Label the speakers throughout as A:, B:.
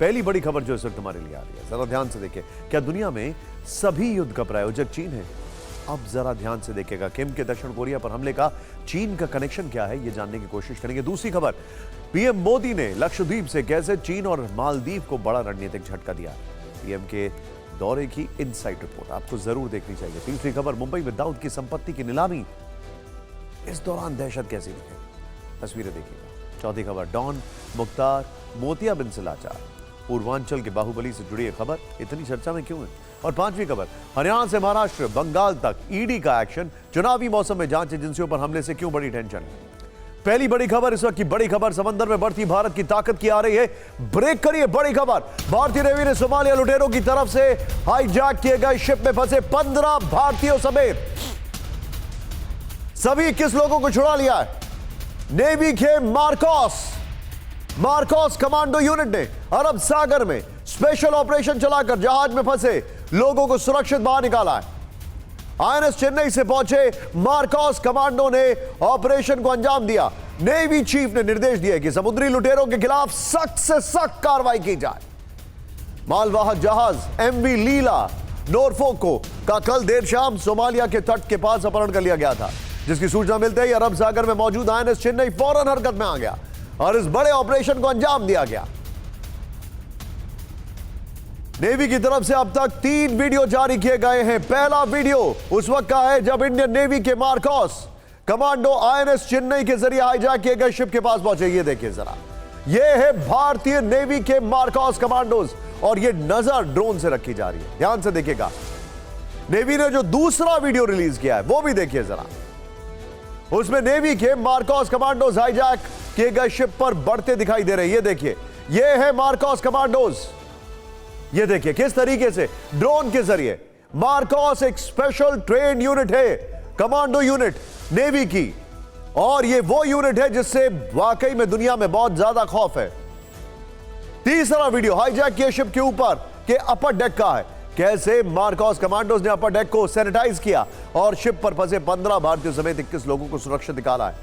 A: पहली बड़ी खबर जो इस वक्त हमारे लिए आ रही है, जरा ध्यान से देखिए। क्या दुनिया में सभी युद्ध का प्रायोजक चीन है? अब जरा ध्यान से देखिएगा। किम के दक्षिण कोरिया पर हमले का चीन का कनेक्शन क्या है, ये जानने की कोशिश करेंगे। दूसरी खबर, पीएम मोदी ने लक्षद्वीप से कैसे चीन और मालदीव को बड़ा रणनीतिक झटका दिया। पीएम के दौरे की इनसाइड रिपोर्ट आपको जरूर देखनी चाहिए। तीसरी खबर, मुंबई में दाऊद की संपत्ति की नीलामी, इस दौरान दहशत कैसी दिखे, तस्वीरें देखिएगा। चौथी खबर, डॉन मुख्तार मोतिया बिन से लाचार, पूर्वांचल के बाहुबली से जुड़ी खबर इतनी चर्चा में क्यों है। और पांचवी खबर, हरियाणा से महाराष्ट्र बंगाल तक ईडी का एक्शन, चुनावी मौसम में जांच एजेंसियों पर हमले से क्यों बड़ी टेंशन। पहली बड़ी खबर, इस वक्त की बड़ी खबर, समंदर में बढ़ती भारत की ताकत की आ रही है ब्रेक करिए बड़ी खबर। भारतीय नेवी ने सोमालिया लुटेरों की तरफ से हाईजैक किए गए शिप में फंसे 15 भारतीयों समेत सभी 21 लोगों को छुड़ा लिया है। नेवी के मार्कोस कमांडो यूनिट ने अरब सागर में स्पेशल ऑपरेशन चलाकर जहाज में फंसे लोगों को सुरक्षित बाहर निकाला है। आईएनएस चेन्नई से पहुंचे मार्कोस कमांडो ने ऑपरेशन को अंजाम दिया। नेवी चीफ ने निर्देश दिए कि समुद्री लुटेरों के खिलाफ सख्त से सख्त कार्रवाई की जाए। मालवाहक जहाज एमवी लीला नॉरफोक का कल देर शाम सोमालिया के तट के पास अपहरण कर लिया गया था, जिसकी सूचना मिलते ही अरब सागर में मौजूद आईएनएस चेन्नई फौरन हरकत में आ गया और इस बड़े ऑपरेशन को अंजाम दिया गया। नेवी की तरफ से अब तक 3 वीडियो जारी किए गए हैं। पहला वीडियो उस वक्त का है जब इंडियन नेवी के मार्कोस कमांडो आईएनएस चेन्नई के जरिए हाईजैक किए गए शिप के पास पहुंचे। ये देखिए जरा, ये है भारतीय नेवी के मार्कोस कमांडोज और ये नजर ड्रोन से रखी जा रही है। ध्यान से देखिएगा। नेवी ने जो दूसरा वीडियो रिलीज किया है वो भी देखिए जरा। उसमें नेवी के मार्कोस कमांडोज हाईजैक किए गए शिप पर बढ़ते दिखाई दे रहे हैं। ये देखिए, ये है मार्कोस कमांडोज। ये देखिए किस तरीके से ड्रोन के जरिए। मार्कोस एक स्पेशल ट्रेन यूनिट है, कमांडो यूनिट नेवी की, और ये वो यूनिट है जिससे वाकई में दुनिया में बहुत ज्यादा खौफ है। तीसरा वीडियो हाईजैक किए शिप के ऊपर के अपर डेक का है। कैसे मार्कोस कमांडोज ने अपर डेक को सैनिटाइज किया और शिप पर फंसे 15 भारतीयों समेत 21 लोगों को सुरक्षित निकाला है।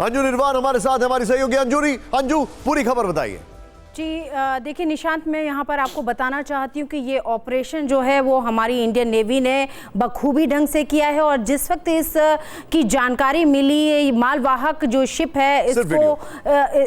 A: अंजू निर्वाण हमारे साथ, हमारी सहयोगी अंजू, पूरी खबर बताइए।
B: जी देखिए निशांत, मैं यहाँ पर आपको बताना चाहती हूँ कि ये ऑपरेशन जो है वो हमारी इंडियन नेवी ने बखूबी ढंग से किया है और जिस वक्त इस की जानकारी मिली, मालवाहक जो शिप है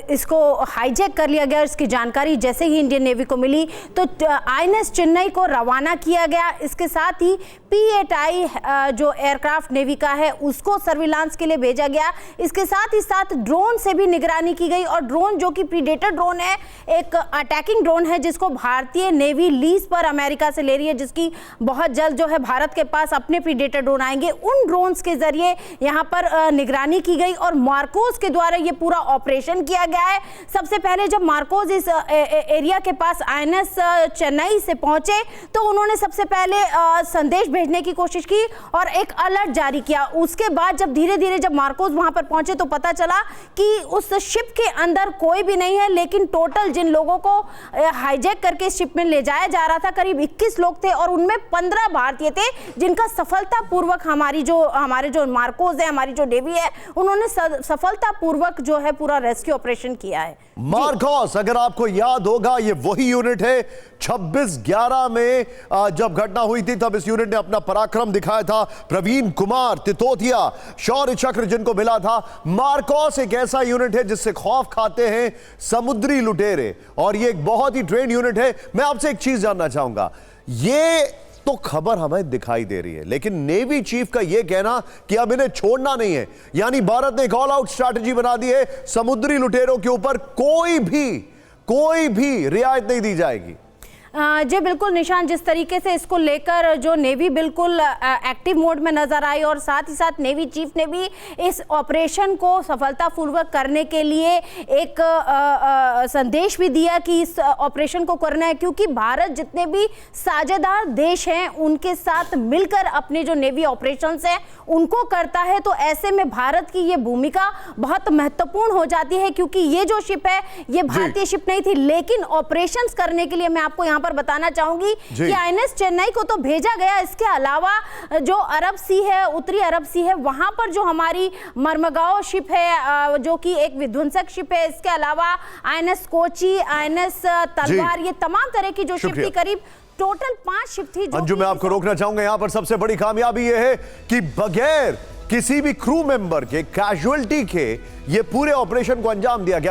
B: इसको हाईजैक कर लिया गया। इसकी जानकारी जैसे ही इंडियन नेवी को मिली तो आईएनएस चेन्नई को रवाना किया गया। इसके साथ ही P-8I जो एयरक्राफ्ट नेवी का है उसको सर्विलांस के लिए भेजा गया। इसके साथ ही साथ ड्रोन से भी निगरानी की गई और ड्रोन जो कि प्रीडेटर ड्रोन है, एक अटैकिंग ड्रोन है जिसको भारतीय नेवी लीज पर अमेरिका से ले रही है, जिसकी बहुत जल्द जो है भारत के पास अपने प्रीडेटर ड्रोन आएंगे। उन ड्रोन्स के जरिए यहाँ पर निगरानी की गई और मार्कोस के द्वारा ये पूरा ऑपरेशन किया गया है। सबसे पहले जब मार्कोस इस एरिया के पास आईएनएस चेन्नई से पहुंचे तो उन्होंने सबसे पहले संदेश भेजने की कोशिश की और एक अलर्ट जारी किया। उसके बाद जब धीरे धीरे जब मार्कोस वहां पर पहुंचे तो पता चला कि उस शिप के अंदर कोई भी नहीं है, लेकिन टोटल जिन लोगों को हाईजैक करके शिप में ले जाया जा रहा था करीब 21 लोग थे और उनमें 15 भारतीय थे, जिनका सफलतापूर्वक हमारे जो मार्कोस है, हमारी जो नेवी है, उन्होंने सफलतापूर्वक जो है पूरा रेस्क्यू ऑपरेशन किया है।
A: मार्कोस, अगर आपको याद होगा, ये वही यूनिट है 26/11 में जब घटना हुई थी तब इस यूनिट ने अपना पराक्रम दिखाया था। प्रवीण कुमार तितोतिया शौर्य चक्र जिनको मिला था। मार्कोस एक ऐसा यूनिट है जिससे खौफ खाते हैं समुद्री लुटेरे और ये एक बहुत ही ट्रेन यूनिट है। मैं आपसे एक चीज जानना चाहूंगा, ये तो खबर हमें दिखाई दे रही है लेकिन नेवी चीफ का यह कहना कि अब इन्हें छोड़ना नहीं है, यानी भारत ने एक ऑल आउट स्ट्रैटेजी बना दी है, समुद्री लुटेरों के ऊपर कोई भी रियायत नहीं दी जाएगी।
B: जी बिल्कुल निशान, जिस तरीके से इसको लेकर जो नेवी बिल्कुल एक्टिव मोड में नजर आई और साथ ही साथ नेवी चीफ ने भी इस ऑपरेशन को सफलतापूर्वक करने के लिए एक संदेश भी दिया कि इस ऑपरेशन को करना है, क्योंकि भारत जितने भी साझेदार देश हैं उनके साथ मिलकर अपने जो नेवी ऑपरेशंस हैं उनको करता है, तो ऐसे में भारत की ये भूमिका बहुत महत्वपूर्ण हो जाती है, क्योंकि ये जो शिप है ये भारतीय शिप नहीं थी, लेकिन ऑपरेशंस करने के लिए मैं आपको यहाँ पर बताना चाहूंगी
A: जी।
B: कि आईएनएस चेन्नई को तो भेजा गया, इसके अलावा जो अरब सी है, उत्तरी अरब सी है, वहां पर जो हमारी मर्मगांव शिप है जो कि एक विध्वंसक शिप है, इसके अलावा आईएनएस कोची, आईएनएस तलवार, ये तमाम तरह की जो शिप थी, करीब टोटल 5 शिप थी।
A: अंजू, मैं आपको रोकना चाहूंगा, यहां पर सबसे बड़ी कामयाबी यह है कि बगैर किसी भी क्रू मेंबर के, कैजुअलिटी के, ये पूरे ऑपरेशन को अंजाम दिया गया।